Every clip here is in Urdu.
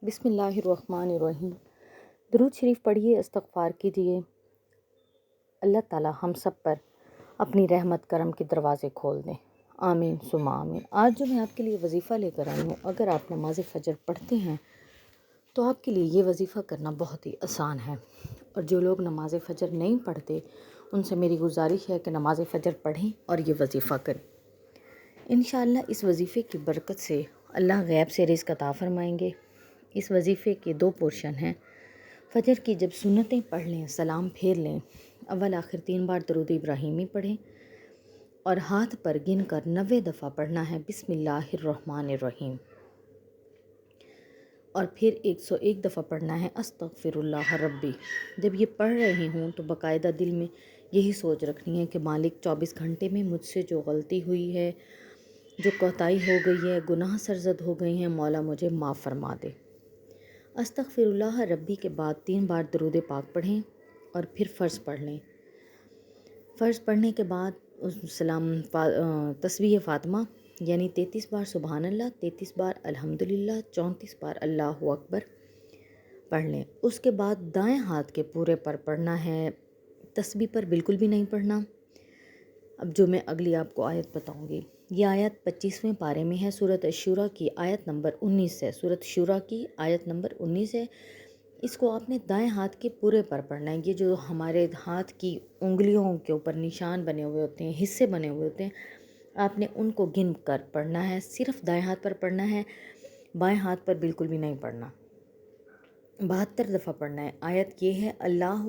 بسم اللہ الرحمن الرحیم۔ درود شریف پڑھیے، استغفار کیجیے۔ اللہ تعالی ہم سب پر اپنی رحمت کرم کے دروازے کھول دیں، آمین ثم آمین۔ آج جو میں آپ کے لیے وظیفہ لے کر آئی ہوں، اگر آپ نماز فجر پڑھتے ہیں تو آپ کے لیے یہ وظیفہ کرنا بہت ہی آسان ہے، اور جو لوگ نماز فجر نہیں پڑھتے ان سے میری گزارش ہے کہ نماز فجر پڑھیں اور یہ وظیفہ کریں۔ انشاءاللہ اس وظیفے کی برکت سے اللہ غیب سے رزق عطا فرمائیں گے۔ اس وظیفے کے 2 پورشن ہیں۔ فجر کی جب سنتیں پڑھ لیں، سلام پھیر لیں، اول آخر 3 بار درود ابراہیمی پڑھیں اور ہاتھ پر گن کر 90 دفعہ پڑھنا ہے بسم اللہ الرحمن الرحیم، اور پھر 101 دفعہ پڑھنا ہے استغفر اللہ ربی۔ جب یہ پڑھ رہے ہوں تو باقاعدہ دل میں یہی سوچ رکھنی ہے کہ مالک 24 گھنٹے میں مجھ سے جو غلطی ہوئی ہے، جو کوتاہی ہو گئی ہے، گناہ سرزد ہو گئے ہیں، مولا مجھے معاف فرما دے۔ استغفر اللہ ربی کے بعد 3 بار درود پاک پڑھیں اور پھر فرض پڑھ لیں۔ فرض پڑھنے کے بعد تسبیح فاطمہ یعنی 33 بار سبحان اللہ، 33 بار الحمدللہ، 34 بار اللہ اکبر پڑھ لیں۔ اس کے بعد دائیں ہاتھ کے پورے پر پڑھنا ہے، تسبیح پر بالکل بھی نہیں پڑھنا۔ اب جو میں اگلی آپ کو آیت بتاؤں گی، یہ آیت 25ویں پارے میں ہے، سورۃ الشورى کی آیت نمبر 19 ہے۔ سورۃ شورى کی آیت نمبر 19 ہے۔ اس کو آپ نے دائیں ہاتھ کے پورے پر پڑھنا ہے۔ یہ جو ہمارے ہاتھ کی انگلیوں کے اوپر نشان بنے ہوئے ہوتے ہیں، حصے بنے ہوئے ہوتے ہیں، آپ نے ان کو گن کر پڑھنا ہے۔ صرف دائیں ہاتھ پر پڑھنا ہے، بائیں ہاتھ پر بالکل بھی نہیں پڑھنا۔ 72 دفعہ پڑھنا ہے۔ آیت یہ ہے، اللہ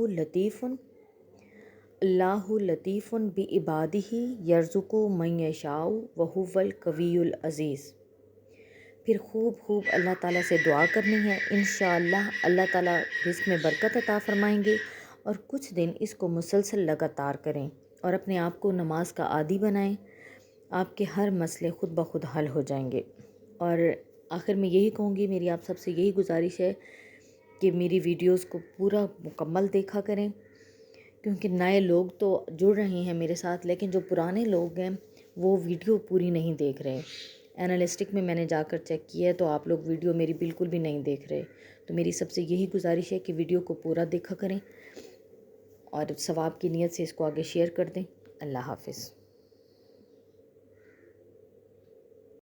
لطیف بعبادہ یرزق من یشاء وہو القوی العزیز۔ پھر خوب اللہ تعالیٰ سے دعا کرنی ہے، انشاءاللہ اللہ تعالیٰ رزق میں برکت عطا فرمائیں گے، اور کچھ دن اس کو مسلسل لگاتار کریں اور اپنے آپ کو نماز کا عادی بنائیں۔ آپ کے ہر مسئلے خود بخود حل ہو جائیں گے۔ اور آخر میں یہی کہوں گی، میری آپ سب سے یہی گزارش ہے کہ میری ویڈیوز کو پورا مکمل دیکھا کریں، کیونکہ نئے لوگ تو جڑ رہے ہیں میرے ساتھ، لیکن جو پرانے لوگ ہیں وہ ویڈیو پوری نہیں دیکھ رہے۔ اینالسٹک میں نے جا کر چیک کیا ہے تو آپ لوگ ویڈیو میری بالکل بھی نہیں دیکھ رہے۔ تو میری سب سے یہی گزارش ہے کہ ویڈیو کو پورا دیکھا کریں اور ثواب کی نیت سے اس کو آگے شیئر کر دیں۔ اللہ حافظ۔